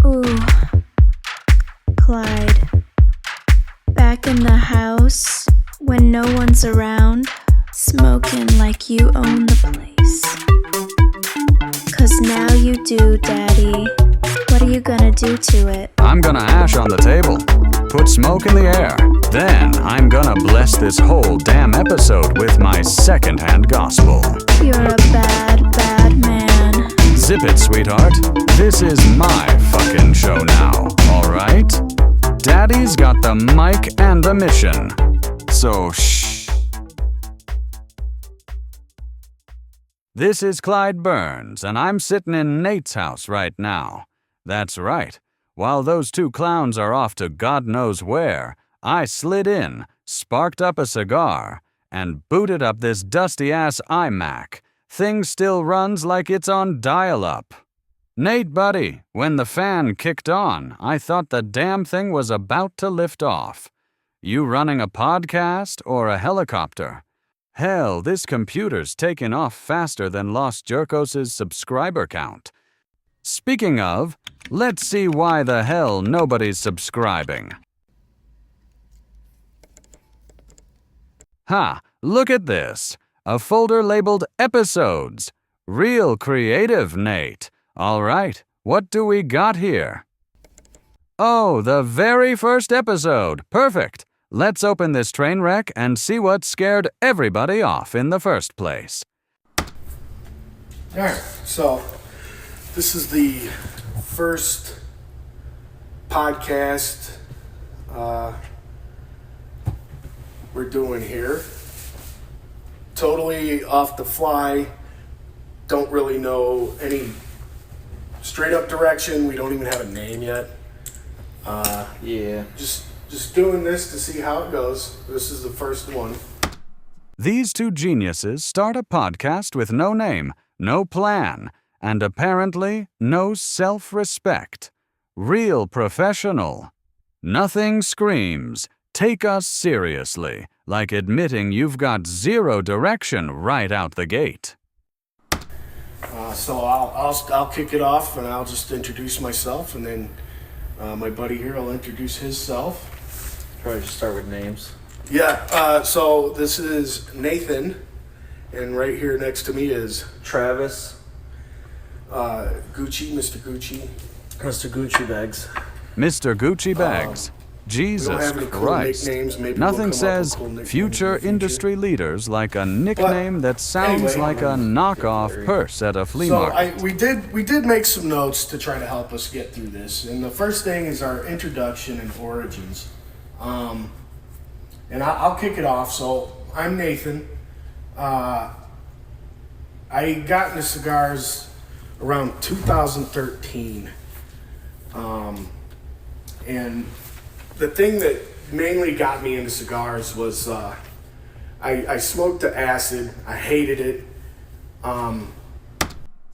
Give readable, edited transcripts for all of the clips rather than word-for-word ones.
Ooh, Clyde. Back in the house, when no one's around, smoking like you own the place. 'Cause now you do, Daddy. What are you gonna do to it? I'm gonna ash on the table, put smoke in the air. Then I'm gonna bless this whole damn episode with my secondhand gospel. You're a bad, bad man. Zip it, sweetheart. This is my fucking show now, alright? Daddy's got the mic and the mission. So shh. This is Clyde Burns, and I'm sitting in Nate's house right now. That's right. While those two clowns are off to God knows where, I slid in, sparked up a cigar, and booted up this dusty-ass iMac. Thing still runs like it's on dial-up. Nate, buddy, when the fan kicked on, I thought the damn thing was about to lift off. You running a podcast or a helicopter? Hell, this computer's taking off faster than Los Jerkos' subscriber count. Speaking of, let's see why the hell nobody's subscribing. Ha, look at this. A folder labeled Episodes. Real creative, Nate. All right, what do we got here? Oh, the very first episode. Perfect. Let's open this train wreck and see what scared everybody off in the first place. Alright, so this is the first podcast we're doing here. Totally off the fly. Don't really know any straight up direction. We don't even have a name yet. Just doing this to see how it goes. This is the first one. These two geniuses start a podcast with no name, no plan, and apparently no self-respect. Real professional. Nothing screams, take us seriously, like admitting you've got zero direction right out the gate. So I'll kick it off and I'll just introduce myself, and then my buddy here will introduce himself. Probably just start with names. Yeah, so this is Nathan, and right here next to me is Travis. Gucci, Mr. Gucci. Mr. Gucci Bags. Mr. Gucci Bags. Jesus Christ. Nothing says future industry leaders like a nickname that sounds like a knockoff purse at a flea market. We did make some notes to try to help us get through this. And the first thing is our introduction and origins. And I'll kick it off. So I'm Nathan. I got into cigars around 2013. And the thing that mainly got me into cigars was I smoked the acid. I hated it.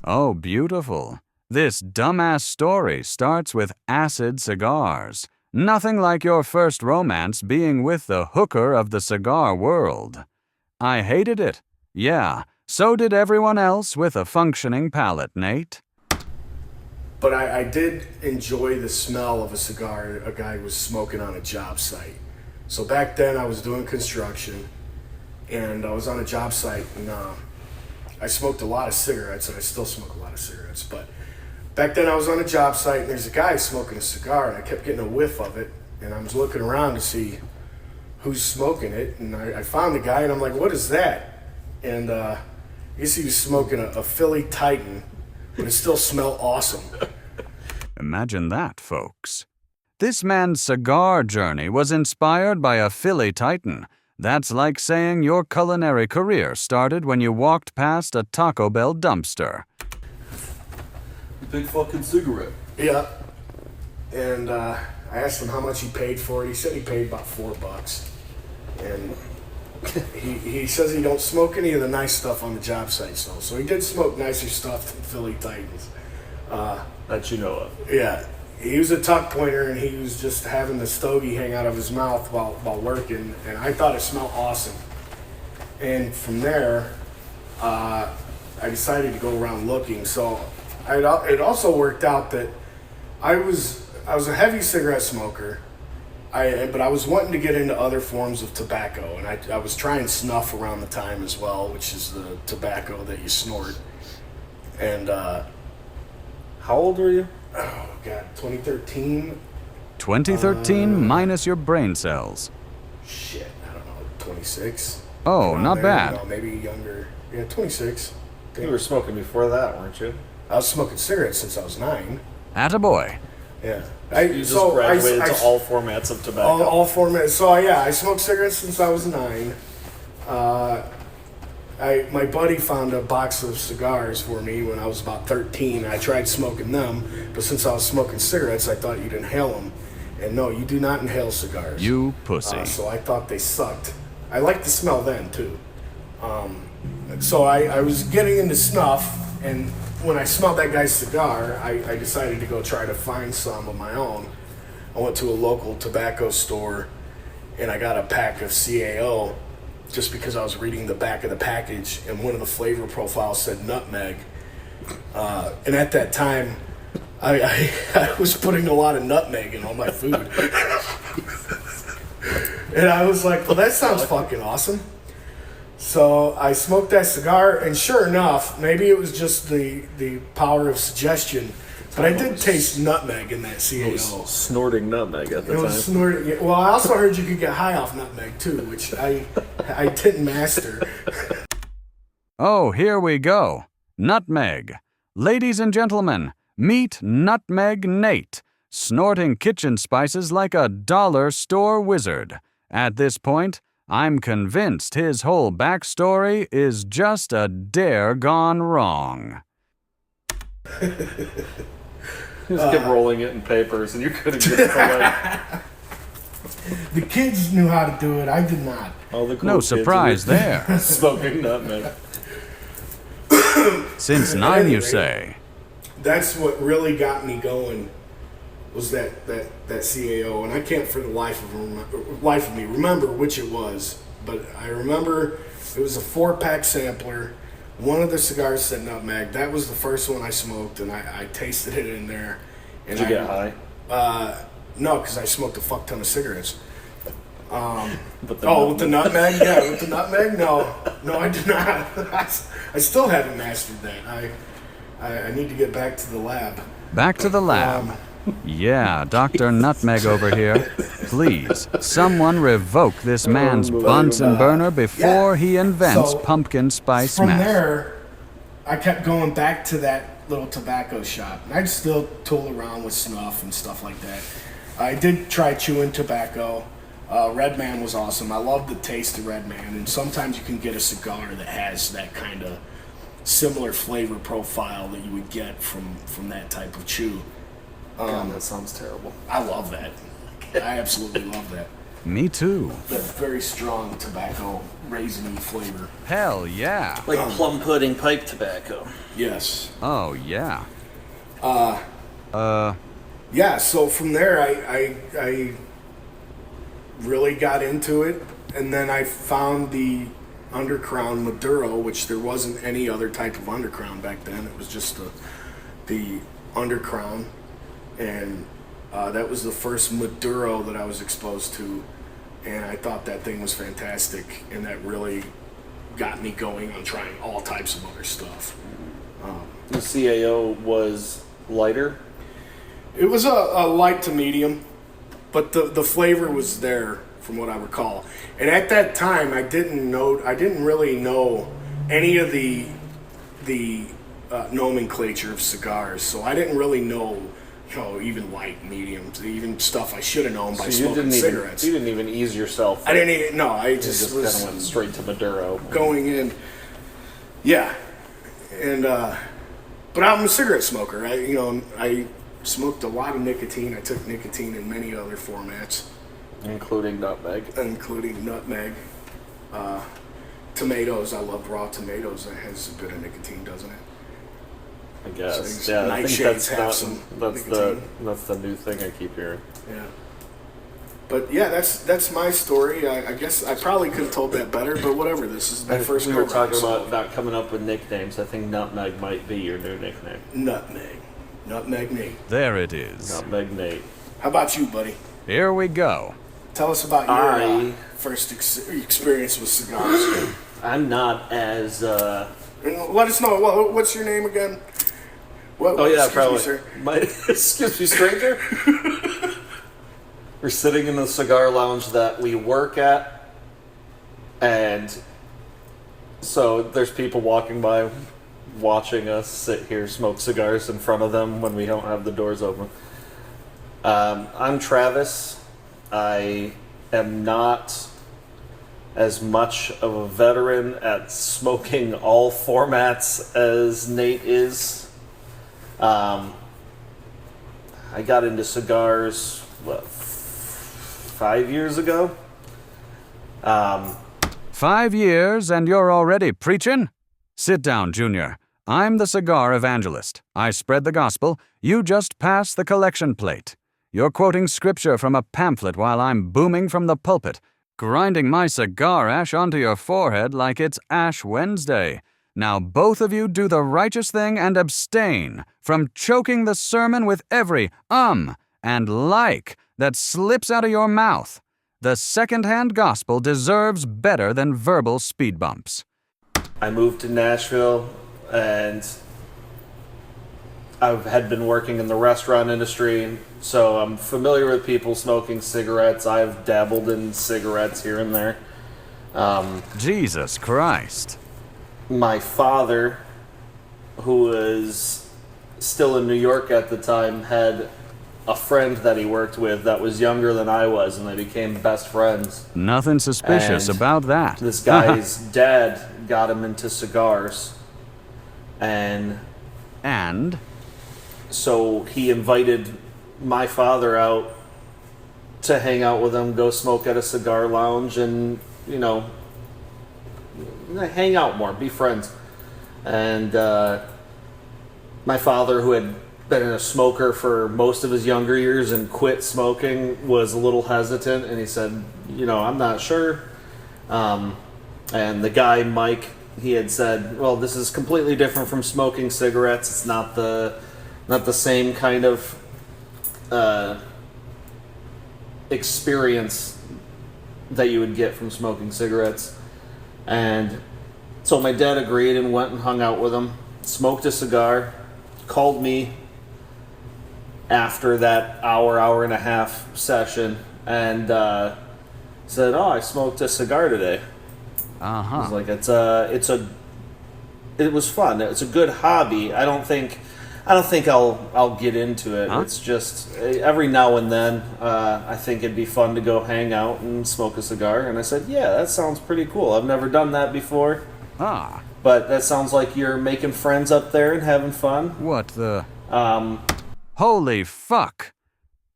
Oh, beautiful. This dumbass story starts with acid cigars. Nothing like your first romance being with the hooker of the cigar world. I hated it. Yeah, so did everyone else with a functioning palate, Nate. But I did enjoy the smell of a cigar a guy was smoking on a job site. So back then I was doing construction, and I was on a job site, and I smoked a lot of cigarettes, and I still smoke a lot of cigarettes. But back then I was on a job site, and there's a guy smoking a cigar, and I kept getting a whiff of it, and I was looking around to see who's smoking it, and I found the guy, and I'm like, what is that? And I guess he was smoking a Philly Titan, but it still smelled awesome. Imagine that, folks. This man's cigar journey was inspired by a Philly Titan. That's like saying your culinary career started when you walked past a Taco Bell dumpster. Big fucking cigarette. Yeah. And I asked him how much he paid for it. He said he paid about $4. And he says he don't smoke any of the nice stuff on the job site, so he did smoke nicer stuff than Philly Titans. That you know of. Yeah, he was a tuck pointer, and he was just having the stogie hang out of his mouth while working, and I thought it smelled awesome. And from there, I decided to go around looking. So it also worked out that I was a heavy cigarette smoker. But I was wanting to get into other forms of tobacco, and I was trying snuff around the time as well, which is the tobacco that you snort. And How old were you? oh god, 2013. 2013 minus your brain cells. Shit, I don't know, 26. Oh, Around not there, bad. No, maybe younger. Yeah, 26. You were smoking before that, weren't you? I was smoking cigarettes since I was 9. Attaboy. Yeah. You just graduated to all formats of tobacco. All formats. So yeah, I smoked cigarettes since I was 9. My buddy found a box of cigars for me when I was about 13. I tried smoking them, but since I was smoking cigarettes, I thought you'd inhale them. And no, you do not inhale cigars. You pussy. So I thought they sucked. I liked the smell then too. So I was getting into snuff, and when I smelled that guy's cigar, I decided to go try to find some of my own. I went to a local tobacco store, and I got a pack of CAO just because I was reading the back of the package, and one of the flavor profiles said nutmeg. And at that time, I was putting a lot of nutmeg in all my food. And I was like, well, that sounds fucking awesome. So I smoked that cigar, and sure enough, maybe it was just the power of suggestion, but I did taste nutmeg in that CAO. Snorting nutmeg at the It time. was snorting. Yeah, well, I also heard you could get high off nutmeg too, which I didn't master. Oh, here we go. Nutmeg. Ladies and gentlemen, meet Nutmeg Nate, snorting kitchen spices like a dollar store wizard. At this point, I'm convinced his whole backstory is just a dare gone wrong. You just kept rolling it in papers, and you couldn't get it away. The kids knew how to do it. I did not. All the cool No kids surprise were there. Smoking nutmeg. Since 9, you say. That's what really got me going. Was that CAO, and I can't for the life of me remember which it was, but I remember it was a 4-pack sampler. One of the cigars said nutmeg. That was the first one I smoked, and I tasted it in there. And Did you get high? No, because I smoked a fuck ton of cigarettes. With the nutmeg? Yeah, with the nutmeg? No, I did not. I still haven't mastered that. I need to get back to the lab. Back to the lab. Yeah, Dr. Nutmeg over here. Please, someone revoke this man's Bunsen burner before he invents So, pumpkin spice From meth. there, I kept going back to that little tobacco shop. And I'd still tool around with snuff and stuff like that. I did try chewing tobacco. Red Man was awesome. I love the taste of Red Man. And sometimes you can get a cigar that has that kind of similar flavor profile that you would get from that type of chew. God, that sounds terrible. I love that. I absolutely love that. Me too. That very strong tobacco, raisiny flavor. Hell yeah. Like plum pudding pipe tobacco. Yes. Oh, yeah. Yeah, so from there I really got into it, and then I found the undercrown Maduro, which there wasn't any other type of undercrown back then. It was just the undercrown, and that was the first Maduro that I was exposed to, and I thought that thing was fantastic, and that really got me going on trying all types of other stuff. The CAO was lighter. It was a light to medium, but the flavor was there from what I recall. And at that time, I didn't really know any of the nomenclature of cigars, so I didn't really know, even light, mediums, even stuff I should have known by smoking cigarettes. You didn't even ease yourself. I didn't even, no, I You just kind was of went straight to Maduro. going in. Yeah, and but I'm a cigarette smoker. I smoked a lot of nicotine. I took nicotine in many other formats, Including nutmeg. including nutmeg, tomatoes. I love raw tomatoes. That has a bit of nicotine, doesn't it? I guess. So Yeah, I think nightshades have that's some the nicotine. new thing I keep hearing. Yeah. But yeah, that's my story. I guess I probably could have told that better, but whatever. This is my first. We were go-round, talking so- about not coming up with nicknames. I think nutmeg might be your new nickname. nutmeg. Nutmeg Nate. There it is. Nutmeg Nate. How about you, buddy? Here we go. Tell us about your first experience with cigars. I'm not as. And let us know. What's your name again? Probably. Me, sir. Excuse me, stranger. We're sitting in the cigar lounge that we work at, and so there's people walking by, watching us sit here smoke cigars in front of them when we don't have the doors open. I'm Travis. I am not as much of a veteran at smoking all formats as Nate is. I got into cigars, 5 years ago? 5 years and you're already preaching? Sit down, Junior. I'm the cigar evangelist. I spread the gospel. You just pass the collection plate. You're quoting scripture from a pamphlet while I'm booming from the pulpit, grinding my cigar ash onto your forehead like it's Ash Wednesday. Now both of you do the righteous thing and abstain from choking the sermon with every and like that slips out of your mouth. The second-hand gospel deserves better than verbal speed bumps. I moved to Nashville, and I had been working in the restaurant industry, so I'm familiar with people smoking cigarettes. I've dabbled in cigarettes here and there. Jesus Christ. My father, who was still in New York at the time, had a friend that he worked with that was younger than I was, and they became best friends. Nothing suspicious And about that. This guy's dad got him into cigars, and so he invited my father out to hang out with him, go smoke at a cigar lounge, and, hang out more, be friends. And my father, who had been a smoker for most of his younger years and quit smoking, was a little hesitant, and he said, I'm not sure. And the guy, Mike, he had said, well, this is completely different from smoking cigarettes. It's not the same kind of experience that you would get from smoking cigarettes. And so my dad agreed and went and hung out with him, smoked a cigar, called me after that hour and a half session, and said, I smoked a cigar today. I was like, it was fun. It's a good hobby. I don't think I'll get into it. It's just every now and then I think it'd be fun to go hang out and smoke a cigar. And I said, yeah, that sounds pretty cool. I've never done that before. But that sounds like you're making friends up there and having fun. What the? Holy fuck.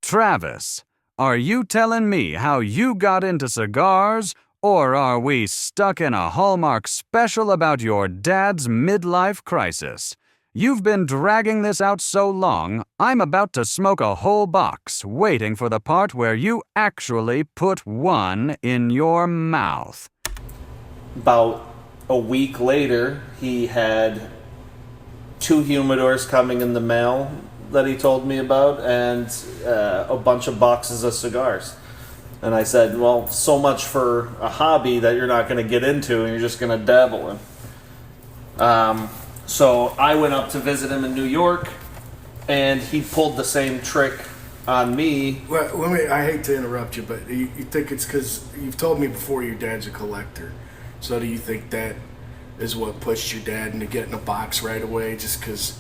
Travis, are you telling me how you got into cigars, or are we stuck in a Hallmark special about your dad's midlife crisis? You've been dragging this out so long, I'm about to smoke a whole box, waiting for the part where you actually put one in your mouth. About a week later, he had 2 humidors coming in the mail that he told me about, and a bunch of boxes of cigars. And I said, well, so much for a hobby that you're not going to get into and you're just going to dabble in. So I went up to visit him in New York, and he pulled the same trick on me. Well, I hate to interrupt you, but you think it's because you've told me before your dad's a collector. So do you think that is what pushed your dad into getting a box right away, just because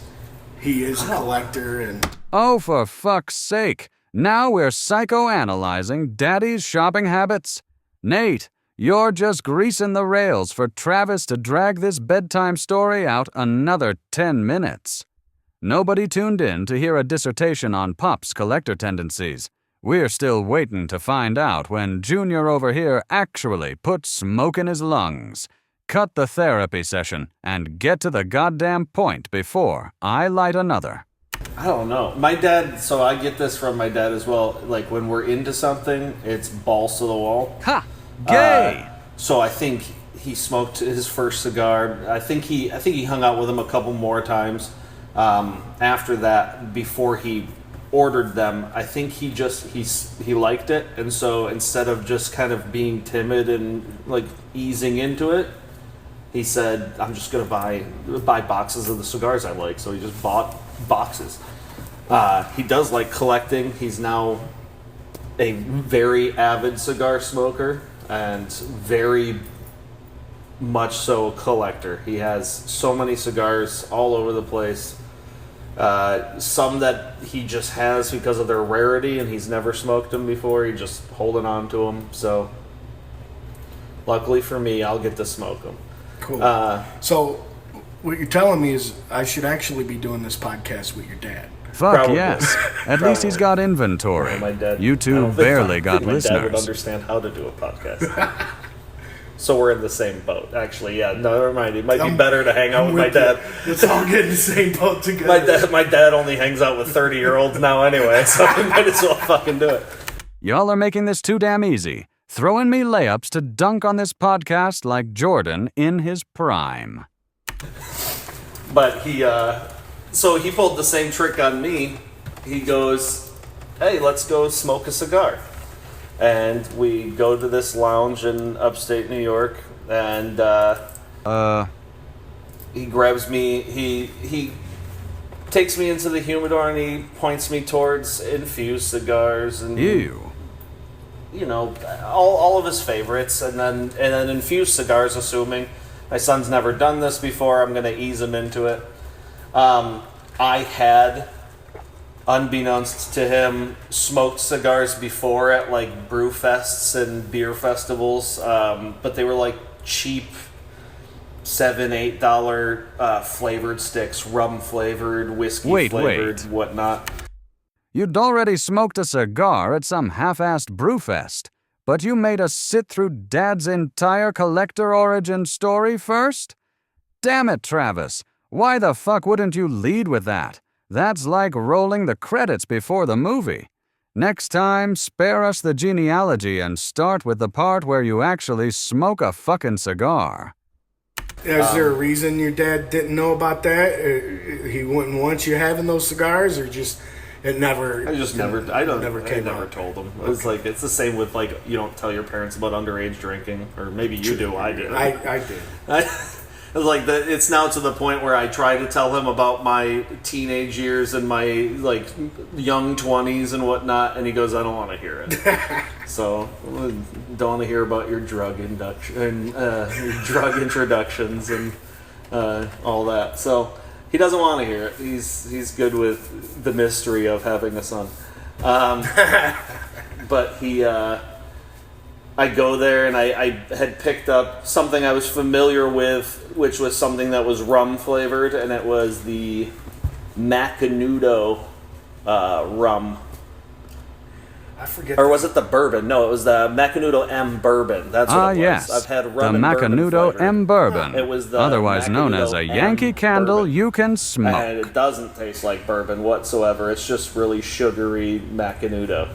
he is a collector? And Oh, for fuck's sake. Now we're psychoanalyzing Daddy's shopping habits? Nate, you're just greasing the rails for Travis to drag this bedtime story out another 10 minutes. Nobody tuned in to hear a dissertation on Pop's collector tendencies. We're still waiting to find out when Junior over here actually put smoke in his lungs. Cut the therapy session and get to the goddamn point before I light another. I don't know. My dad, so I get this from my dad as well. Like, when we're into something, it's balls to the wall. Ha! Gay! So I think he smoked his first cigar. I think he hung out with him a couple more times. After that, before he ordered them, I think he liked it, and so instead of just kind of being timid and like easing into it, he said, "I'm just gonna buy boxes of the cigars I like." So he just bought boxes. He does like collecting. He's now a very avid cigar smoker and very much so a collector. He has so many cigars all over the place. Some that he just has because of their rarity and he's never smoked them before. He's just holding on to them. So luckily for me, I'll get to smoke them. Cool. So what you're telling me is I should actually be doing this podcast with your dad. Fuck Probably. yes. At least he's got inventory. My dad, You I two don't think barely got my dad would listeners. understand how to do a podcast. So we're in the same boat. Actually, yeah. No, never mind. It might be better to hang out with my dad. Let's all get in the same boat together. My dad only hangs out with 30-year-olds now anyway, so we might as well fucking do it. Y'all are making this too damn easy. Throwing me layups to dunk on this podcast like Jordan in his prime. But so he pulled the same trick on me. He goes, "Hey, let's go smoke a cigar." And we go to this lounge in upstate New York, and he grabs me. He takes me into the humidor and he points me towards infused cigars and Ew. you know all of his favorites, and then infused cigars. Assuming my son's never done this before, I'm gonna ease him into it. I had, unbeknownst to him, smoked cigars before at like brew fests and beer festivals, but they were like cheap $7-8 flavored sticks, rum flavored, whiskey flavored, whatnot. You'd already smoked a cigar at some half-assed brewfest, but you made us sit through Dad's entire collector origin story first? Damn it, Travis. Why the fuck wouldn't you lead with that? That's like rolling the credits before the movie. Next time, spare us the genealogy and start with the part where you actually smoke a fucking cigar. Is there a reason your dad didn't know about that? He wouldn't want you having those cigars, or just it never? I came never out. told them. It's like it's the same with like you don't tell your parents about underage drinking, or maybe you do. I did. I did. It's like it's now to the point where I try to tell him about my teenage years and my like young 20s and whatnot, and he goes, "I don't want to hear it." So don't want to hear about your drug induction, your drug introductions, and all that. So he doesn't want to hear it. He's good with the mystery of having a son. But he. I go there and I had picked up something I was familiar with, which was something that was rum flavored, and it was the Macanudo rum. I forget. Or was it the bourbon? No, it was the Macanudo M bourbon. That's what it was. Yes. I've had The rum and bourbon Macanudo flavored. M Bourbon, It was the otherwise known as a Macanudo Yankee M Candle bourbon. you can And smoke. it doesn't taste like bourbon whatsoever. It's just really sugary Macanudo,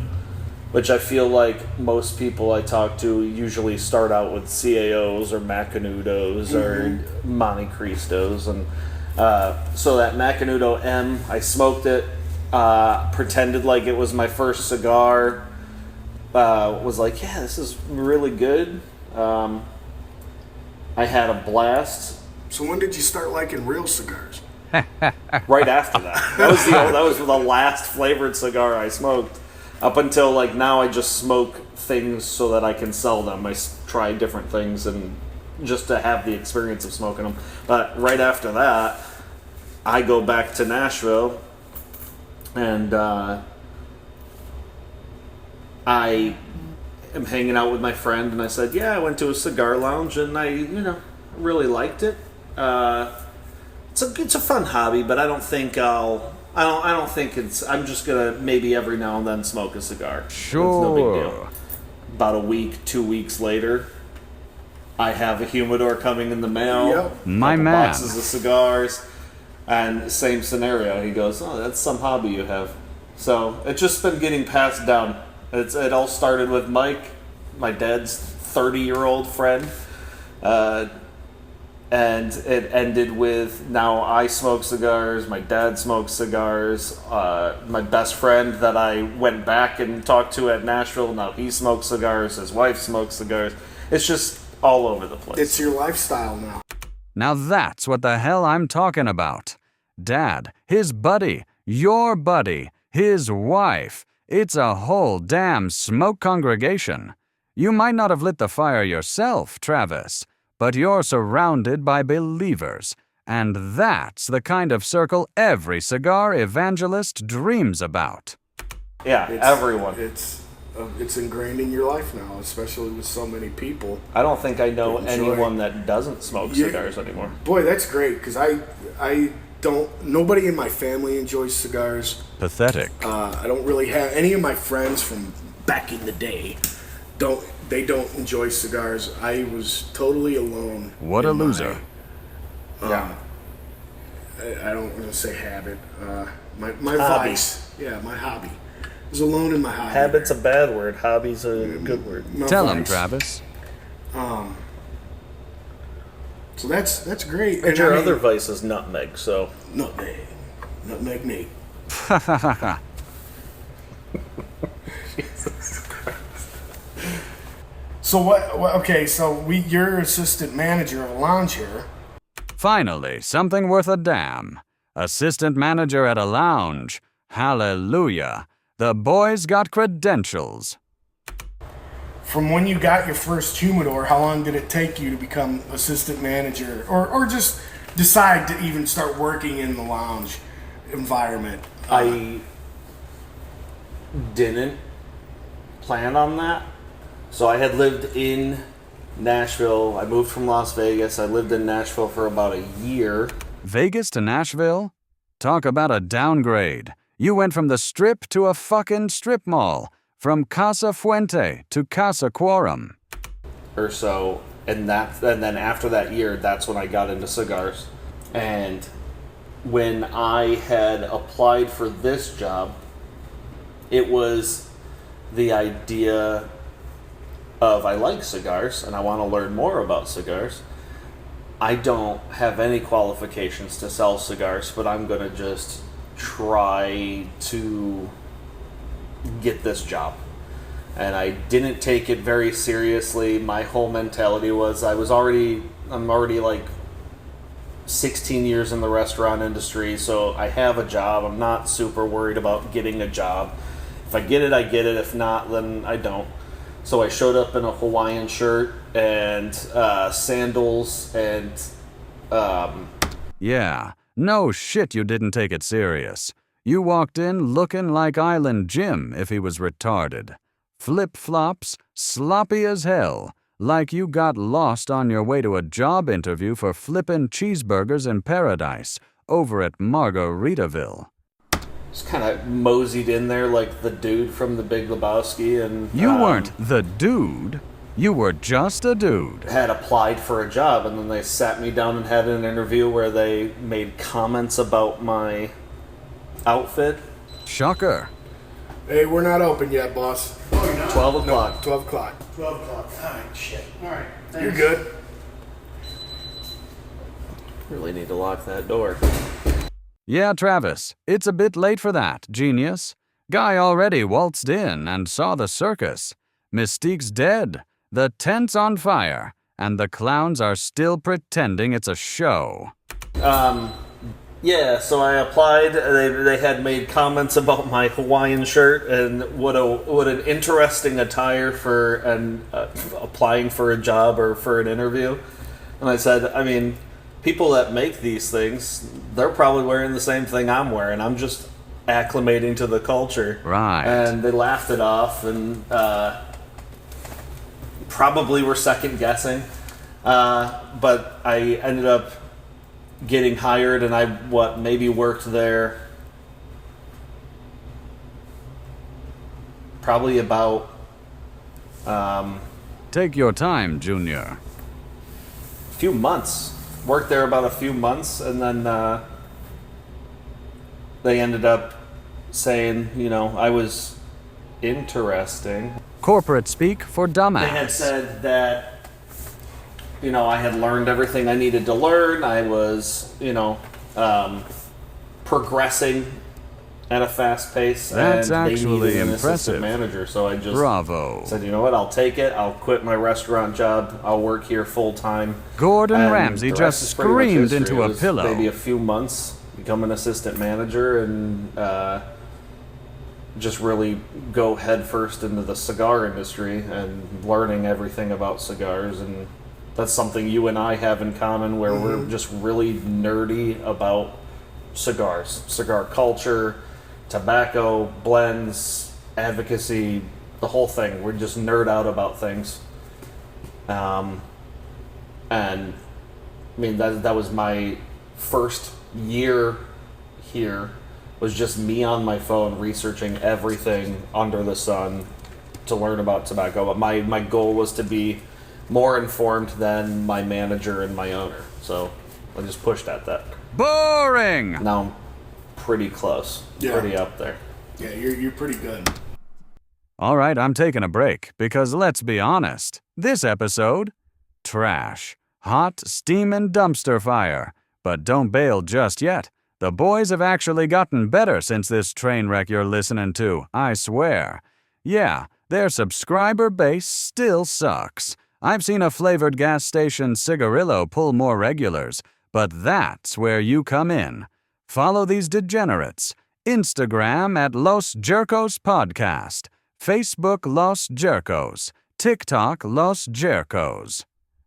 which I feel like most people I talk to usually start out with CAOs or Macanudos or Monte Cristos. And so that Macanudo M, I smoked it, pretended like it was my first cigar, was like, yeah, this is really good. I had a blast. So when did you start liking real cigars? Right after that. That was the last flavored cigar I smoked. Up until like now, I just smoke things so that I can sell them. I try different things and just to have the experience of smoking them. But right after that, I go back to Nashville, and I am hanging out with my friend, and I said, "Yeah, I went to a cigar lounge, and I really liked it. It's a fun hobby, but I don't think I'm just gonna maybe every now and then smoke a cigar. It's no big deal." Sure. About a week, 2 weeks later, I have a humidor coming in the mail. Yep. My couple man. boxes of cigars, and same scenario. He goes, "Oh, that's some hobby you have." So it's just been getting passed down. It all started with Mike, my dad's 30-year-old friend, And it ended with, now I smoke cigars, my dad smokes cigars, my best friend that I went back and talked to at Nashville, now he smokes cigars, his wife smokes cigars. It's just all over the place. It's your lifestyle now. Now that's what the hell I'm talking about. Dad, his buddy, your buddy, his wife. It's a whole damn smoke congregation. You might not have lit the fire yourself, Travis, but you're surrounded by believers, and that's the kind of circle every cigar evangelist dreams about. Yeah, everyone. It's ingrained in your life now, especially with so many people. I don't think I know anyone that doesn't smoke cigars anymore. Boy, that's great, because I don't, nobody in my family enjoys cigars. Pathetic. I don't really have any of my friends from back in the day they don't enjoy cigars. I was totally alone. What a loser. I don't want to say habit. My hobby. vice. Yeah, my hobby. I was alone in my hobby. Habit's a bad word. Hobby's a good word. Tell him, Travis. So that's great. And your other vice is nutmeg, so... Nutmeg Nate. So what? Okay, so you're assistant manager of a lounge here. Finally, something worth a damn. Assistant manager at a lounge. Hallelujah. The boy's got credentials. From when you got your first humidor, how long did it take you to become assistant manager, or just decide to even start working in the lounge environment? I didn't plan on that. So I had lived in Nashville. I moved from Las Vegas. I lived in Nashville for about a year. Vegas to Nashville? Talk about a downgrade. You went from the Strip to a fucking strip mall. From Casa Fuente to Casa Quorum. Or so. And then after that year, that's when I got into cigars. And when I had applied for this job, it was the idea of, I like cigars and I want to learn more about cigars. I don't have any qualifications to sell cigars, but I'm going to just try to get this job. And I didn't take it very seriously. My whole mentality was I'm already like 16 years in the restaurant industry, so I have a job. I'm not super worried about getting a job. If I get it, I get it. If not, then I don't. So I showed up in a Hawaiian shirt and sandals and... Yeah, no shit you didn't take it serious. You walked in looking like Island Jim if he was retarded. Flip-flops, sloppy as hell, like you got lost on your way to a job interview for flippin' cheeseburgers in paradise over at Margaritaville. Just kind of moseyed in there like the dude from The Big Lebowski, and you weren't the dude. You were just a dude. Had applied for a job, and then they sat me down and had an interview where they made comments about my outfit. Shocker. Hey, we're not open yet, boss. Oh, you're not? 12 o'clock. 12 o'clock. 12 o'clock. Alright, shit. Alright, thanks. You're good. Really need to lock that door. Yeah, Travis, it's a bit late for that, genius. Guy already waltzed in and saw the circus. Mystique's dead, the tent's on fire, and the clowns are still pretending it's a show. Yeah, so I applied. They had made comments about my Hawaiian shirt and what an interesting attire for applying for a job or for an interview. And I said, I mean, people that make these things, they're probably wearing the same thing I'm wearing. I'm just acclimating to the culture. Right. And they laughed it off and probably were second guessing. But I ended up getting hired, and I maybe worked there probably about Take your time, Junior. a few months. Worked there about a few months, and then they ended up saying, I was interesting. Corporate speak for dumbass. They had said that I had learned everything I needed to learn. I was, progressing at a fast pace. That's and they actually needed an impressive. assistant manager, so I just Bravo. said, you know what, I'll take it. I'll quit my restaurant job. I'll work here full time. Gordon And Ramsay the just rest is pretty much screamed history. into It a was pillow. Maybe a few months, become an assistant manager, and just really go headfirst into the cigar industry and learning everything about cigars. And that's something you and I have in common, where we're just really nerdy about cigars, cigar culture, tobacco, blends, advocacy, the whole thing. We're just nerd out about things. And I mean, that was my first year here, was just me on my phone researching everything under the sun to learn about tobacco. But my goal was to be more informed than my manager and my owner. So I just pushed at that. Boring! Now I'm pretty close. Yeah. Pretty up there. Yeah, you're pretty good. All right, I'm taking a break because let's be honest. This episode, trash. Hot, steaming dumpster fire. But don't bail just yet. The boys have actually gotten better since this train wreck you're listening to, I swear. Yeah, their subscriber base still sucks. I've seen a flavored gas station cigarillo pull more regulars, but that's where you come in. Follow these degenerates. Instagram at Los Jerkos Podcast. Facebook Los Jerkos. TikTok Los Jerkos.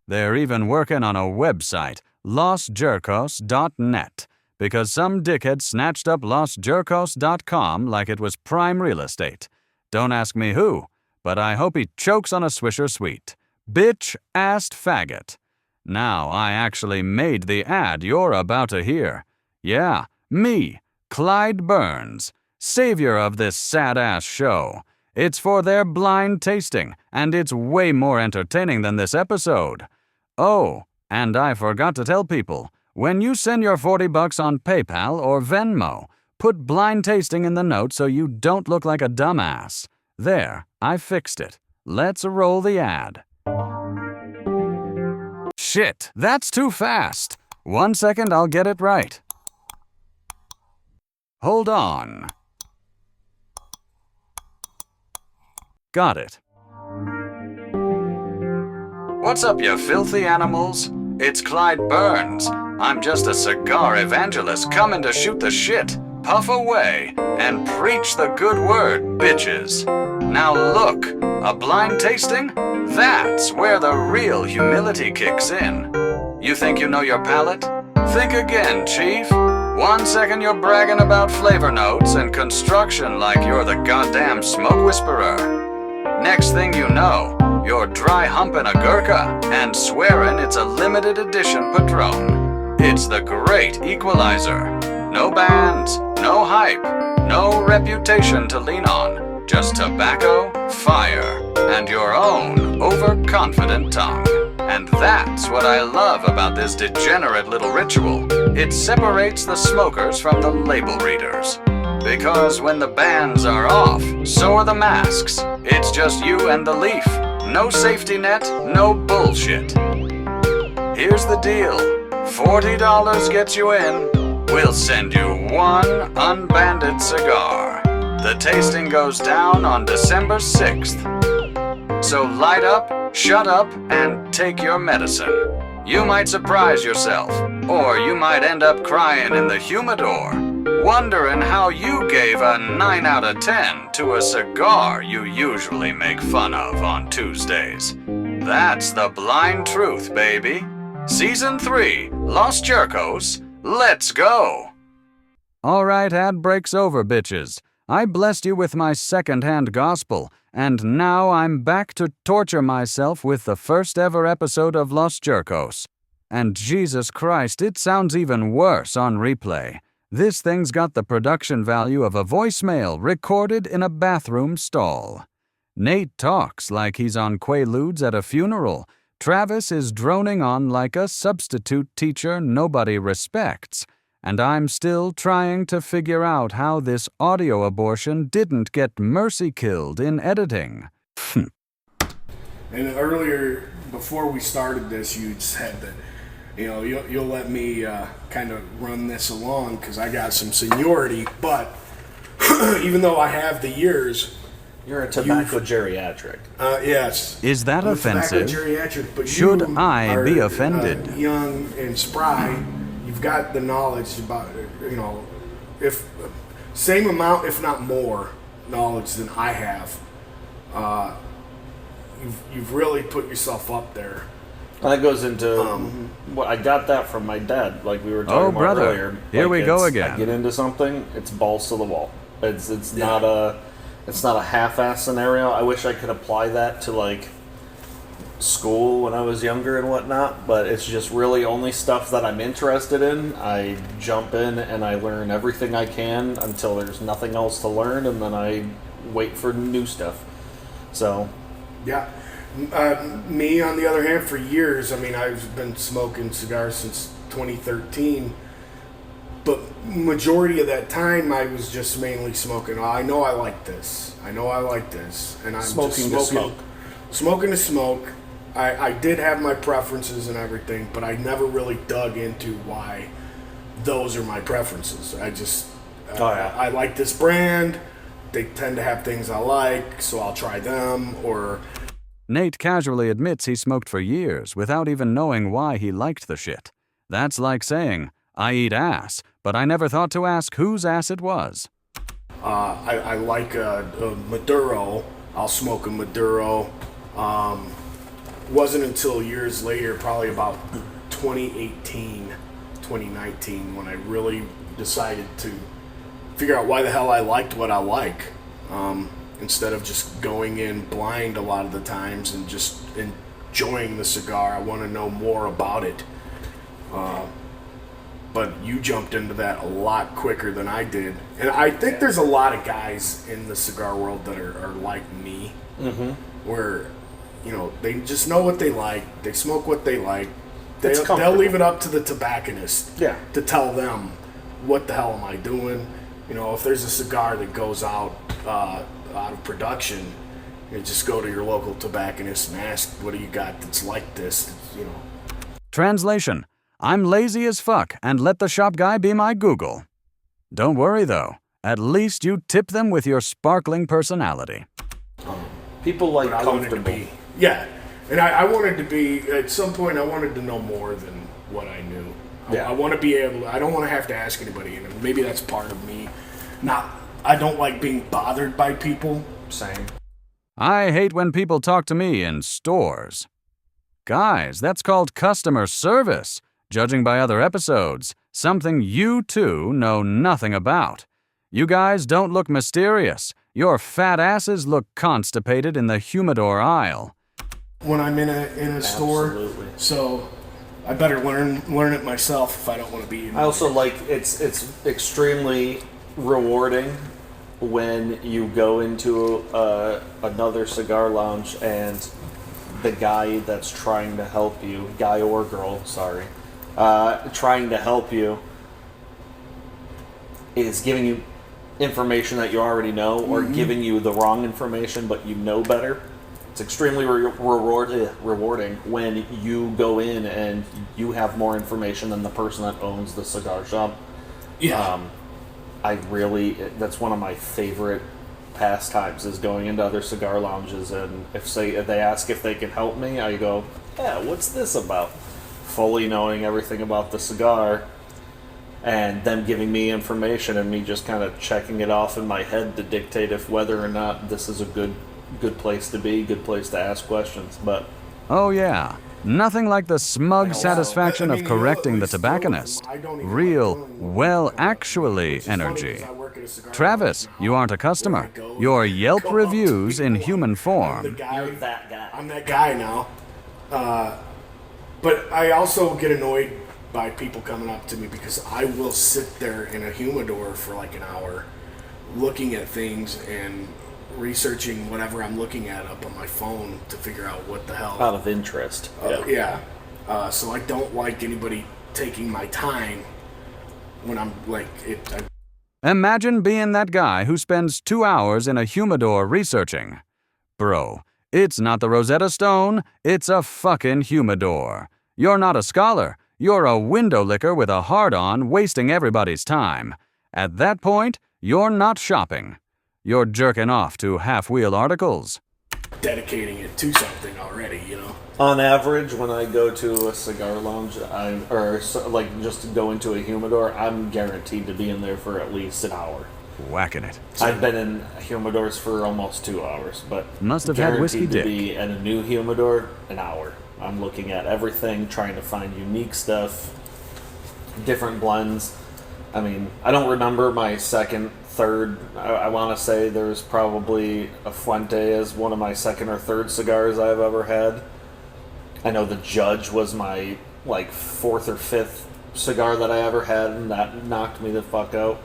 They're even working on a website, losjerkos.net, because some dickhead snatched up losjerkos.com like it was prime real estate. Don't ask me who, but I hope he chokes on a Swisher Sweet. Bitch-assed faggot. Now I actually made the ad you're about to hear. Yeah, me, Clyde Burns, savior of this sad-ass show. It's for their blind tasting, and it's way more entertaining than this episode. Oh, and I forgot to tell people, when you send your $40 on PayPal or Venmo, put blind tasting in the note so you don't look like a dumbass. There, I fixed it. Let's roll the ad. Shit, that's too fast. 1 second, I'll get it right. Hold on. Got it. What's up, you filthy animals? It's Clyde Burns. I'm just a cigar evangelist coming to shoot the shit, puff away, and preach the good word, bitches. Now look, a blind tasting? That's where the real humility kicks in. You think you know your palate? Think again, Chief. 1 second you're bragging about flavor notes and construction like you're the goddamn smoke whisperer. Next thing you know, you're dry humping a Gurkha and swearing it's a limited edition Patron. It's the great equalizer. No bands, no hype, no reputation to lean on. Just tobacco, fire, and your own overconfident tongue. And that's what I love about this degenerate little ritual. It separates the smokers from the label readers. Because when the bands are off, so are the masks. It's just you and the leaf. No safety net, no bullshit. Here's the deal. $40 gets you in. We'll send you one unbanded cigar. The tasting goes down on December 6th. So light up, shut up, and take your medicine. You might surprise yourself, or you might end up crying in the humidor, wondering how you gave a 9 out of 10 to a cigar you usually make fun of on Tuesdays. That's the blind truth, baby. Season 3, Los Jerkos, let's go! All right, ad break's over, bitches. I blessed you with my second-hand gospel, and now I'm back to torture myself with the first ever episode of Los Jerkos. And Jesus Christ, it sounds even worse on replay. This thing's got the production value of a voicemail recorded in a bathroom stall. Nate talks like he's on Quaaludes at a funeral. Travis is droning on like a substitute teacher nobody respects. And I'm still trying to figure out how this audio abortion didn't get mercy killed in editing. And earlier, before we started this, you said that, you know, you'll let me kind of run this along because I got some seniority. But even though I have the years, You're a tobacco geriatric. yes. Is that I'm a offensive? tobacco geriatric, but Should you I are, be offended? Young and spry. You've got the knowledge about, you know, if same amount, if not more, knowledge than I have. You've really put yourself up there. That goes into what I got that from my dad, like we were talking Oh, about brother. earlier. Here Like, we go I again. get into something, it's balls to the wall. It's not a half-ass scenario. I wish I could apply that to like school when I was younger and whatnot, but it's just really only stuff that I'm interested in. I jump in and I learn everything I can until there's nothing else to learn, and then I wait for new stuff. So, Yeah. Me, on the other hand, for years, I mean, I've been smoking cigars since 2013, but majority of that time, I was just mainly smoking. I know I like this. I know I like this. And I'm Smoking just to smoke. Smoking to smoke. I did have my preferences and everything, but I never really dug into why those are my preferences. I just, I like this brand. They tend to have things I like, so I'll try them, or... Nate casually admits he smoked for years without even knowing why he liked the shit. That's like saying, I eat ass, but I never thought to ask whose ass it was. I like a Maduro. I'll smoke a Maduro. Wasn't until years later, probably about 2018, 2019, when I really decided to figure out why the hell I liked what I like. Instead of just going in blind a lot of the times and just enjoying the cigar, I want to know more about it. But you jumped into that a lot quicker than I did. And I think there's a lot of guys in the cigar world that are like me, where, you know, they just know what they like, they smoke what they like, they'll leave it up to the tobacconist to tell them, what the hell am I doing? You know, if there's a cigar that goes out of production, you just go to your local tobacconist and ask, what do you got that's like this, you know. Translation: I'm lazy as fuck and let the shop guy be my Google. Don't worry though, at least you tip them with your sparkling personality. people like But I wanted to comfortable. be, yeah, and I wanted to be, at some point I wanted to know more than what I knew. Yeah. I want to be able, I don't want to have to ask anybody, and maybe that's part of me. I don't like being bothered by people. Same. I hate when people talk to me in stores. Guys, that's called customer service, judging by other episodes, something you two know nothing about. You guys don't look mysterious. Your fat asses look constipated in the humidor aisle. When I'm in a store, Absolutely. so I better learn it myself if I don't want to be. I also like it's extremely rewarding when you go into another cigar lounge and the guy that's trying to help you, guy or girl, sorry, trying to help you is giving you information that you already know or giving you the wrong information but you know better. It's extremely rewarding when you go in and you have more information than the person that owns the cigar shop. Yeah. That's one of my favorite pastimes is going into other cigar lounges, and if they ask if they can help me, I go, yeah, what's this about? Fully knowing everything about the cigar, and them giving me information and me just kind of checking it off in my head to dictate if whether or not this is a good place to be, good place to ask questions. But Oh yeah, nothing like the smug know. satisfaction I of mean, correcting you know, the at least tobacconist. I don't even Real, like going well, which actually is funny energy. 'cause I work at a cigar Travis, lounge now, you aren't a where customer. I go Your and Yelp go up to reviews in people. human I'm the form. guy. you're that guy. I'm that guy now. But I also get annoyed by people coming up to me because I will sit there in a humidor for like an hour looking at things and researching whatever I'm looking at up on my phone to figure out what the hell. Out of interest. So I don't like anybody taking my time when I'm like it. Imagine being that guy who spends 2 hours in a humidor researching. Bro, It's not the Rosetta Stone, it's a fucking humidor. You're not a scholar, you're a window licker with a hard-on wasting everybody's time. At that point, you're not shopping. You're jerking off to half-wheel articles. Dedicating it to something already, you know? On average, when I go to a cigar lounge, just to go into a humidor, I'm guaranteed to be in there for at least an hour. Whacking it. I've been in humidors for almost 2 hours, but Must have had whiskey guaranteed to dick. be in a new humidor, an hour. I'm looking at everything, trying to find unique stuff, different blends. I mean, I don't remember my second, third. I want to say there's probably a Fuente as one of my second or third cigars I've ever had. I know the Judge was my fourth or fifth cigar that I ever had, and that knocked me the fuck out.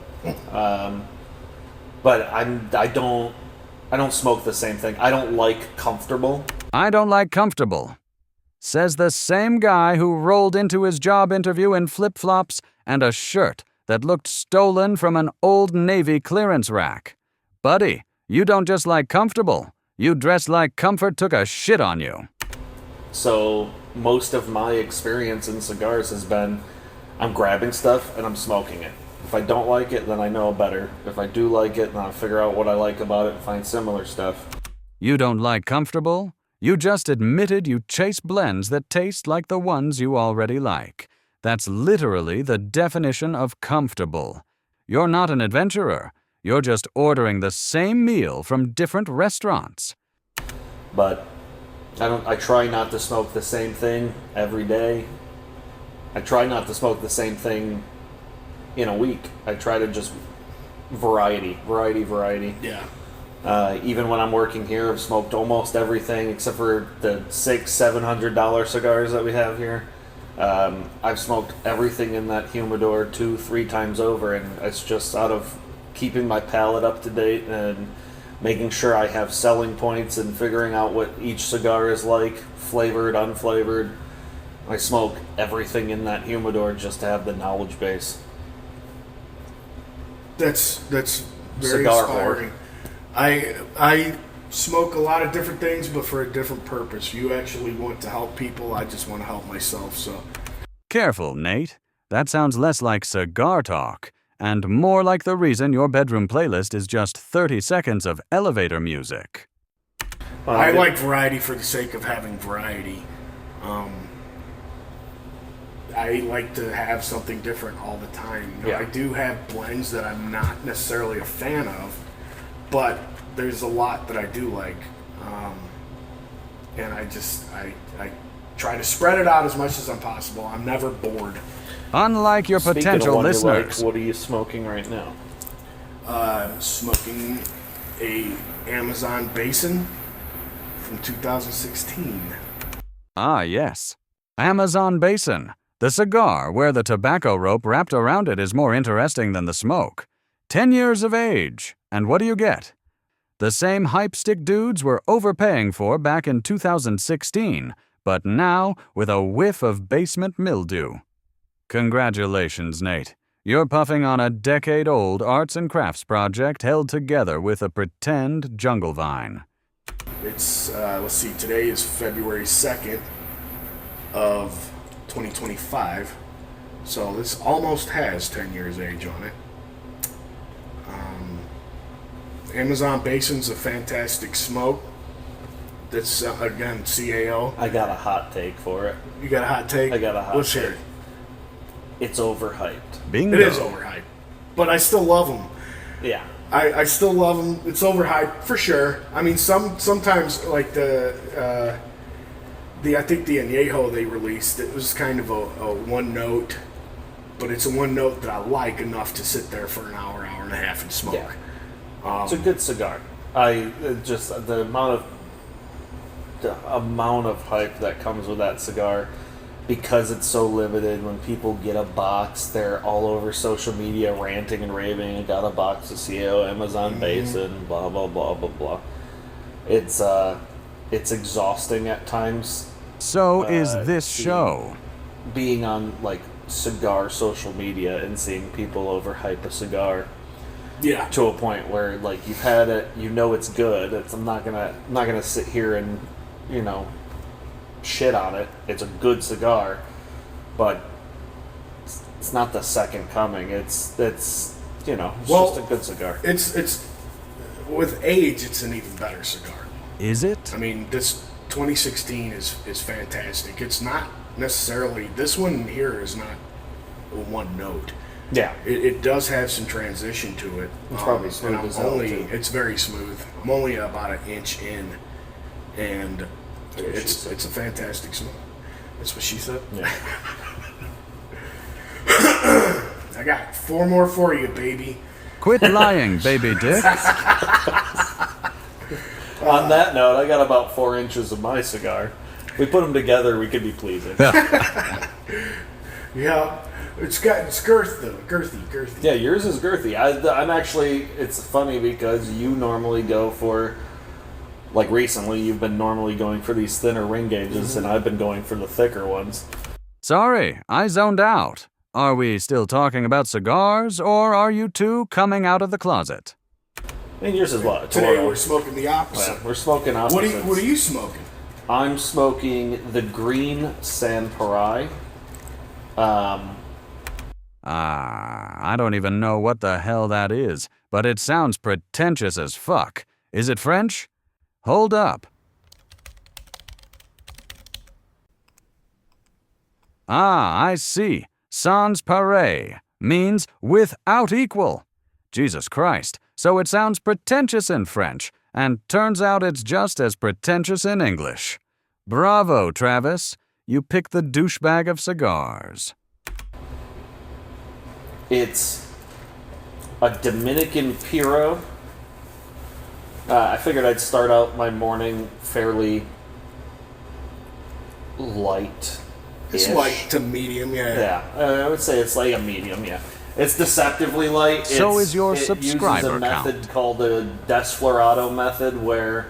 But I don't smoke the same thing. I don't like comfortable. I don't like comfortable. Says the same guy who rolled into his job interview in flip-flops and a shirt that looked stolen from an old Navy clearance rack. Buddy, you don't just like comfortable. You dress like comfort took a shit on you. So most of my experience in cigars has been I'm grabbing stuff and I'm smoking it. If I don't like it, then I know better. If I do like it, then I'll figure out what I like about it and find similar stuff. You don't like comfortable? You just admitted you chase blends that taste like the ones you already like. That's literally the definition of comfortable. You're not an adventurer. You're just ordering the same meal from different restaurants. But I try not to smoke the same thing every day. I try not to smoke the same thing in a week. I try to just variety. Yeah. Even when I'm working here, I've smoked almost everything except for the $600-$700 cigars that we have here. I've smoked everything in that humidor 2-3 times over, and it's just out of keeping my palate up to date and making sure I have selling points and figuring out what each cigar is like, flavored, unflavored. I smoke everything in that humidor just to have the knowledge base. That's very Cigar inspiring. I smoke a lot of different things, but for a different purpose. You actually want to help people. I just want to help myself. So Careful, Nate. That sounds less like cigar talk and more like the reason your bedroom playlist is just 30 seconds of elevator music. I like variety for the sake of having variety. I like to have something different all the time. You know, Yeah. I do have blends that I'm not necessarily a fan of, but there's a lot that I do like. And I try to spread it out as much as I'm possible. I'm never bored. Unlike your Speaking of potential one you listeners. like, what are you smoking right now? I'm smoking a Amazon Basin from 2016. Ah, yes. Amazon Basin. The cigar where the tobacco rope wrapped around it is more interesting than the smoke. 10 years of age. And what do you get? The same hype stick dudes were overpaying for back in 2016, but now with a whiff of basement mildew. Congratulations, Nate. You're puffing on a decade-old arts and crafts project held together with a pretend jungle vine. It's, let's see, today is February 2nd of 2025. So this almost has 10 years age on it. Amazon Basin's a fantastic smoke. That's, again, CAO. I got a hot take for it. You got a hot take? I got a hot Let's take. hear it. It's overhyped. Bingo. It is overhyped. But I still love them. Yeah. I still love them. It's overhyped for sure. I mean, sometimes like the I think the Añejo they released, it was kind of a one note, but it's a one note that I like enough to sit there for an hour and a half and smoke. Yeah. It's a good cigar. The amount of hype that comes with that cigar, because it's so limited. When people get a box, they're all over social media ranting and raving. I got a box of CO, Amazon Basin, blah blah blah blah blah. It's exhausting at times. So is this see. show. Being on like cigar social media and seeing people overhype a cigar. Yeah. To a point where like you've had it, you know it's good. I'm not gonna sit here and shit on it. It's a good cigar, but it's not the second coming. It's just a good cigar. It's with age, it's an even better cigar. Is it? I mean, this 2016 is fantastic. It's not necessarily, this one here is not one note. Yeah, it does have some transition to it. It's probably smooth and as hell, too. It's very smooth. I'm only about an inch in, and it's a fantastic smell. That's what she said. Yeah. I got 4 more for you, baby. Quit lying, baby dick. On that note, I got about 4 inches of my cigar. If we put them together, we could be pleasing. Yeah, it's girth though, girthy. Yeah, yours is girthy. I'm actually. It's funny because you normally go for, like recently, you've been normally going for these thinner ring gauges, and I've been going for the thicker ones. Sorry, I zoned out. Are we still talking about cigars, or are you two coming out of the closet? I mean, yours is what? Today Toro. we're smoking the opposite. Yeah, we're smoking opposites. What are you smoking? I'm smoking the green Sanparai. I don't even know what the hell that is, but it sounds pretentious as fuck. Is it French? Hold up. I see. Sans pareil means without equal. Jesus Christ. So it sounds pretentious in French, and turns out it's just as pretentious in English. Bravo, Travis. You picked the douchebag of cigars. It's a Dominican Puro. I figured I'd start out my morning fairly light. It's light to medium, yeah. Yeah, I would say it's like a medium, yeah. It's deceptively light. So is your it subscriber uses a method count. called the Desflorado method, where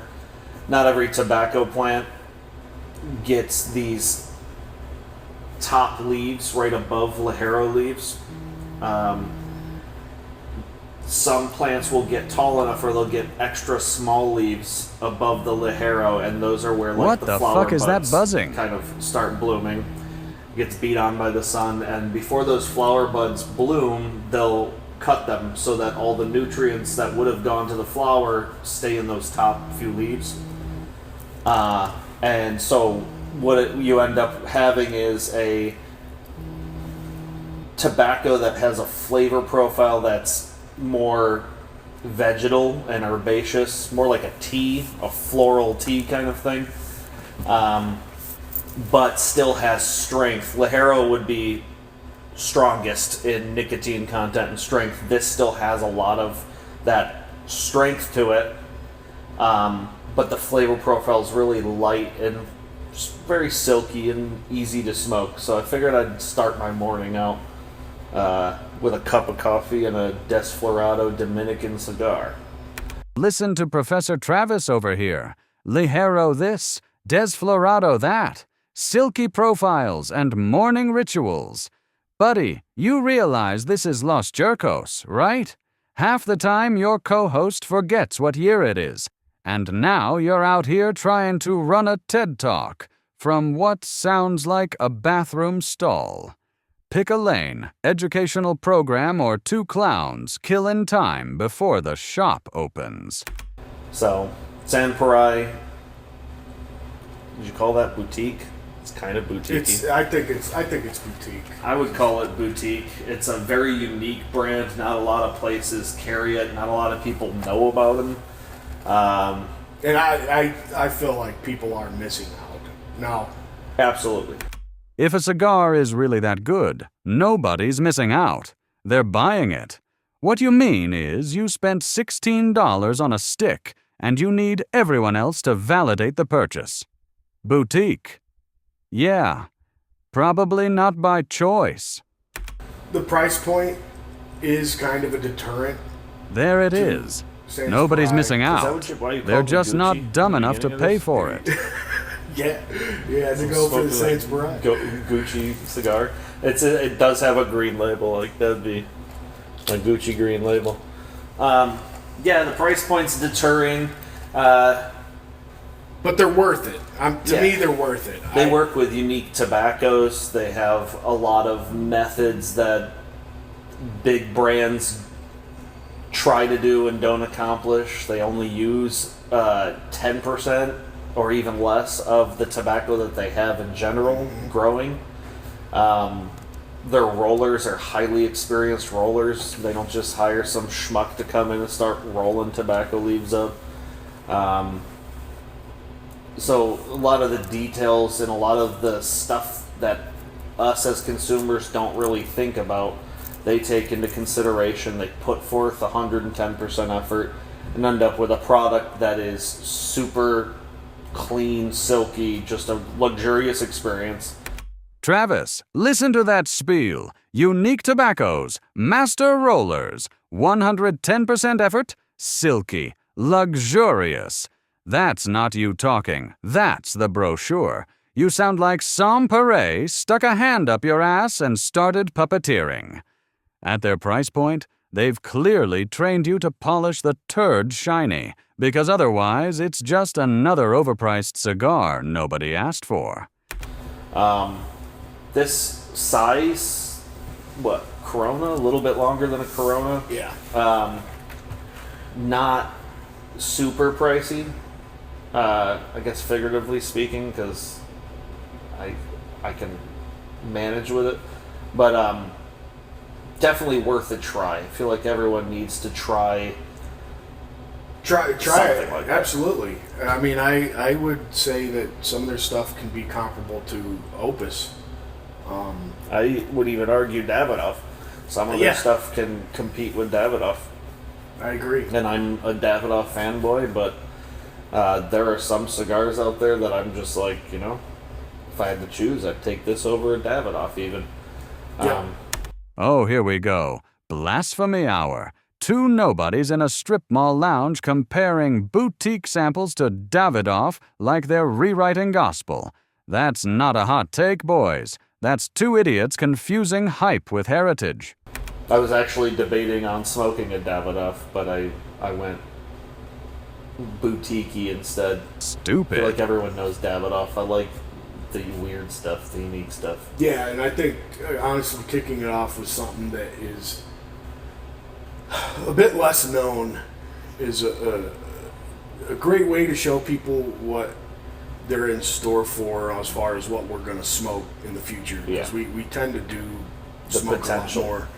not every tobacco plant gets these top leaves right above Ligero leaves. Some plants will get tall enough where they'll get extra small leaves above the Ligero, and those are where What the the flower fuck is that buds buzzing? kind of start blooming. Gets beat on by the sun, and before those flower buds bloom, they'll cut them so that all the nutrients that would have gone to the flower stay in those top few leaves. And so what you end up having is a tobacco that has a flavor profile that's more vegetal and herbaceous, more like a tea, a floral tea kind of thing. But still has strength. Ligero would be strongest in nicotine content and strength. This still has a lot of that strength to it, but the flavor profile is really light and just very silky and easy to smoke. So I figured I'd start my morning out with a cup of coffee and a Desflorado Dominican cigar. Listen to Professor Travis over here. Ligero this, Desflorado that. Silky profiles and morning rituals. Buddy, you realize this is Los Jerkos, right? Half the time your co-host forgets what year it is. And now you're out here trying to run a TED Talk from what sounds like a bathroom stall. Pick a lane, educational program, or 2 clowns killing time before the shop opens. So, Sanparai, would you call that boutique? It's kind of boutique. I think it's boutique. I would call it boutique. It's a very unique brand. Not a lot of places carry it. Not a lot of people know about them. And I feel like people are missing out. Now, Absolutely. If a cigar is really that good, nobody's missing out. They're buying it. What you mean is you spent $16 on a stick, and you need everyone else to validate the purchase. Boutique. Yeah, probably not by choice. the price point is kind of a deterrent. There it is. Sans Nobody's fry. missing that out. why you They're called it just Gucci not dumb at the enough to beginning of pay this? for it. Yeah, to go for the Saints Bride. Gucci cigar. It does have a green label. Like that'd be a Gucci green label. Yeah, the price point's deterring. But they're worth it. To me, Yeah. they're worth it. They work with unique tobaccos. They have a lot of methods that big brands try to do and don't accomplish. They only use 10% or even less of the tobacco that they have in general growing. Their rollers are highly experienced rollers. They don't just hire some schmuck to come in and start rolling tobacco leaves up. So a lot of the details and a lot of the stuff that us as consumers don't really think about, they take into consideration. They put forth 110% effort and end up with a product that is super clean, silky, just a luxurious experience. Travis, listen to that spiel. Unique tobaccos, master rollers, 110% effort, silky, luxurious. That's not you talking. That's the brochure. You sound like Sam Perret stuck a hand up your ass and started puppeteering. At their price point, they've clearly trained you to polish the turd shiny, because otherwise it's just another overpriced cigar nobody asked for. This size, Corona? A little bit longer than a Corona. Yeah. Not super pricey. I guess figuratively speaking, because I can manage with it, but definitely worth a try. I feel like everyone needs to try Try something it. like that. Absolutely. I mean, I would say that some of their stuff can be comparable to Opus. I would even argue Davidoff. Some of their Yeah. stuff can compete with Davidoff, I agree. and I'm a Davidoff fanboy, but there are some cigars out there that I'm just like, if I had to choose, I'd take this over a Davidoff even. Yeah. Oh, here we go. Blasphemy Hour. Two nobodies in a strip mall lounge comparing boutique samples to Davidoff like they're rewriting gospel. That's not a hot take, boys. That's two idiots confusing hype with heritage. I was actually debating on smoking a Davidoff, but I went boutique-y instead. I feel like Stupid. everyone knows Davidoff. I like the weird stuff, the unique stuff. Yeah, and I think, honestly, kicking it off with something that is a bit less known is a great way to show people what they're in store for as far as what we're going to smoke in the future. Because Yeah. we tend to do The smoke potential. a lot more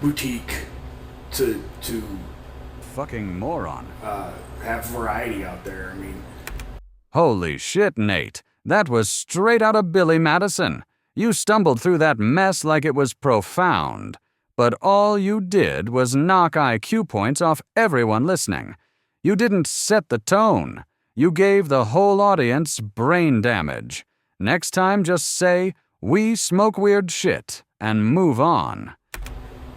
boutique to Fucking moron. have variety out there. I mean, Holy shit, Nate. That was straight out of Billy Madison. You stumbled through that mess like it was profound. But all you did was knock IQ points off everyone listening. You didn't set the tone. You gave the whole audience brain damage. Next time, just say, "We smoke weird shit," and move on.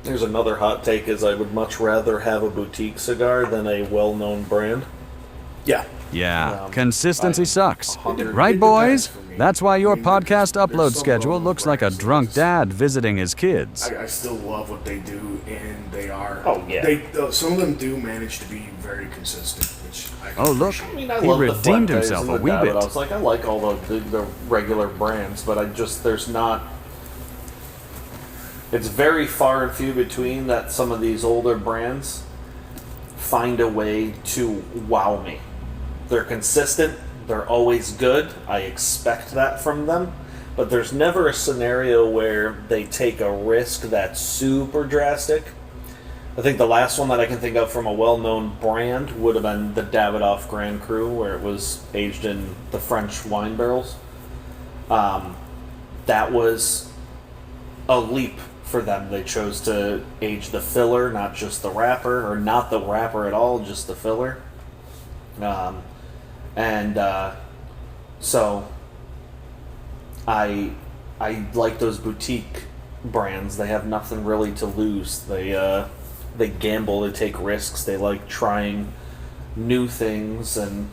There's another hot take: is I would much rather have a boutique cigar than a well-known brand. yeah. Yeah, consistency sucks. 100 Right, it boys? depends for me. That's why your I mean, there's podcast upload some schedule well-known looks like a brands. drunk dad visiting his kids. I still love what they do, and they are. Oh, yeah. Some of them do manage to be very consistent, which I can Oh, look. appreciate. I mean, I He love redeemed the Fuentes himself and a the wee bit. Davidoffs. Like, I like all the regular brands, but there's not. It's very far and few between that some of these older brands find a way to wow me. They're consistent. They're always good. I expect that from them. But there's never a scenario where they take a risk that's super drastic. I think the last one that I can think of from a well-known brand would have been the Davidoff Grand Cru, where it was aged in the French wine barrels. That was a leap for them. They chose to age the filler, not just the wrapper, or not the wrapper at all, just the filler. So I like those boutique brands. They have nothing really to lose. They gamble, they take risks, they like trying new things, and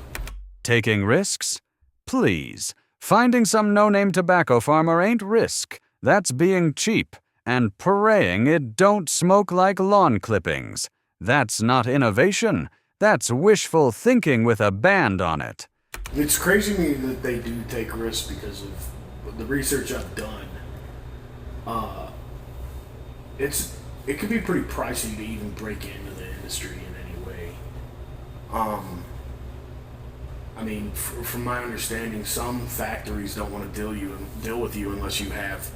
Taking risks? Please. Finding some no-name tobacco farmer ain't risk. That's being cheap and praying it don't smoke like lawn clippings. That's not innovation. That's wishful thinking with a band on it. It's crazy to me that they do take risks because of the research I've done. It could be pretty pricey to even break into the industry in any way. I mean, from my understanding, some factories don't want to deal with you unless you have,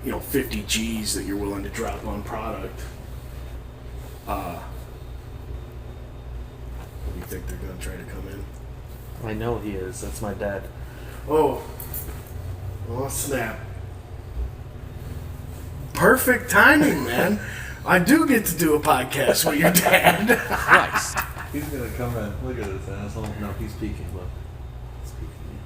50 G's that you're willing to drop on product. What do you think they're going to try to come in? I know he is. That's my dad. Oh, snap. Perfect timing, man. I do get to do a podcast with your dad. Christ. He's gonna come in. Look at this asshole. No, he's peeking. Look. He's peeking.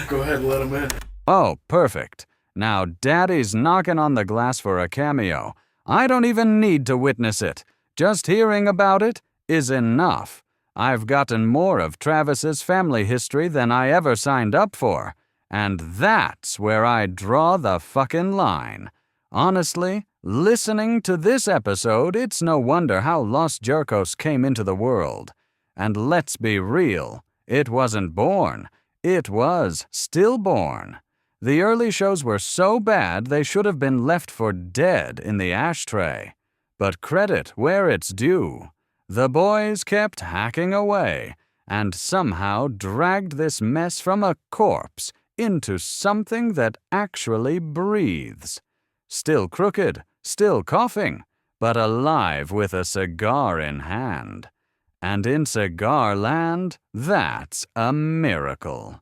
Go ahead and let him in. Oh, perfect. Now Daddy's knocking on the glass for a cameo. I don't even need to witness it. Just hearing about it is enough. I've gotten more of Travis's family history than I ever signed up for. And that's where I draw the fucking line. Honestly, listening to this episode, it's no wonder how Los Jerkos came into the world. And let's be real, it wasn't born. It was stillborn. The early shows were so bad they should have been left for dead in the ashtray. But credit where it's due. The boys kept hacking away and somehow dragged this mess from a corpse into something that actually breathes. Still crooked, still coughing, but alive with a cigar in hand. And in cigar land, that's a miracle.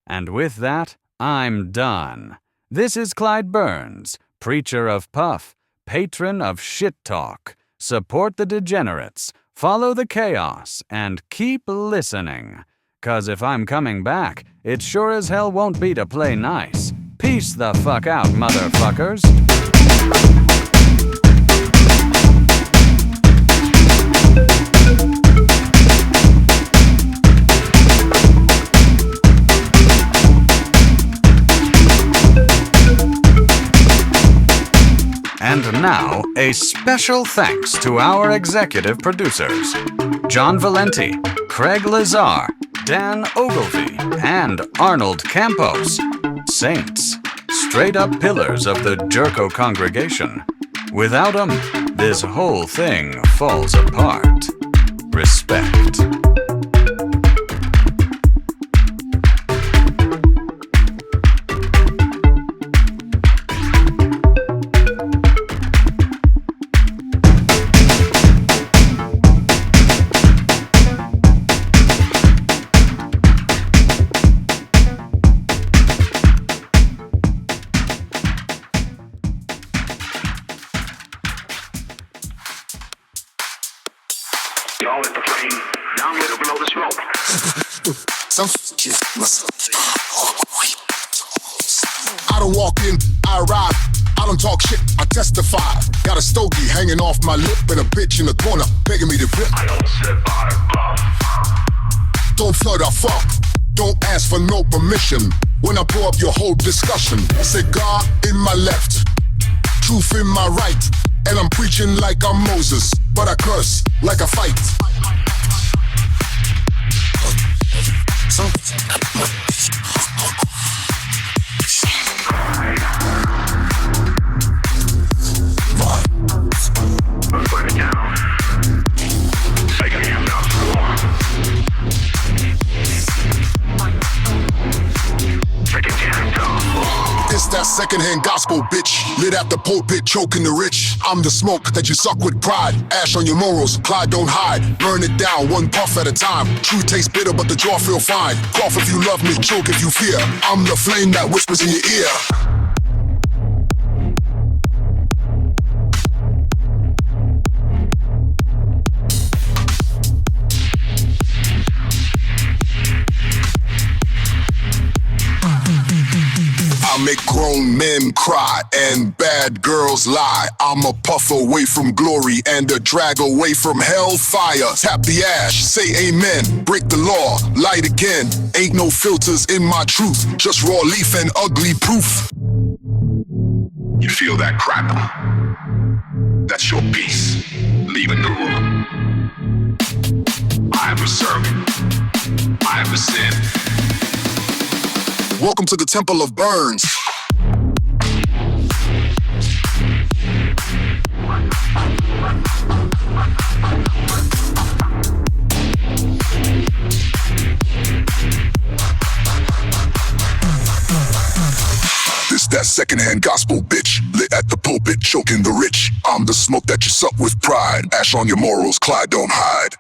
And with that, I'm done. This is Clyde Burns, preacher of puff, patron of shit talk. Support the degenerates, follow the chaos, and keep listening. 'Cause if I'm coming back, it sure as hell won't be to play nice. Peace the fuck out, motherfuckers. And now, a special thanks to our executive producers, John Valenti, Craig Lizar, Dan Ogilve, and Arnold Campos. Saints, straight up pillars of the Jerko congregation. Without them, this whole thing falls apart. Respect. Y'all at the plane, down here to blow the smoke. I don't walk in, I arrive. I don't talk shit, I testify. Got a stogie hanging off my lip and a bitch in the corner begging me to rip. I don't sit by a buff. Don't flood, I fuck. Don't ask for no permission when I blow up your whole discussion. Cigar in my left, truth in my right. And I'm preaching like I'm Moses, but I curse like I fight. Let's burn it down. Take a hand off the floor. Take a hand off. It's that secondhand gospel, bitch. Lit at the pulpit, choking the rich. I'm the smoke that you suck with pride. Ash on your morals, Clyde don't hide. Burn it down, one puff at a time. Truth tastes bitter, but the jaw feel fine. Cough if you love me, choke if you fear. I'm the flame that whispers in your ear. I make grown men cry and bad girls lie. I'm a puff away from glory and a drag away from hellfire. Tap the ash, say amen. Break the law, light again. Ain't no filters in my truth, just raw leaf and ugly proof. You feel that crackle? That's your peace leaving the room. I am the servant. I am the sin. Welcome to the Temple of Burns. This that secondhand gospel, bitch. Lit at the pulpit, choking the rich. I'm the smoke that you suck with pride. Ash on your morals, Clyde don't hide.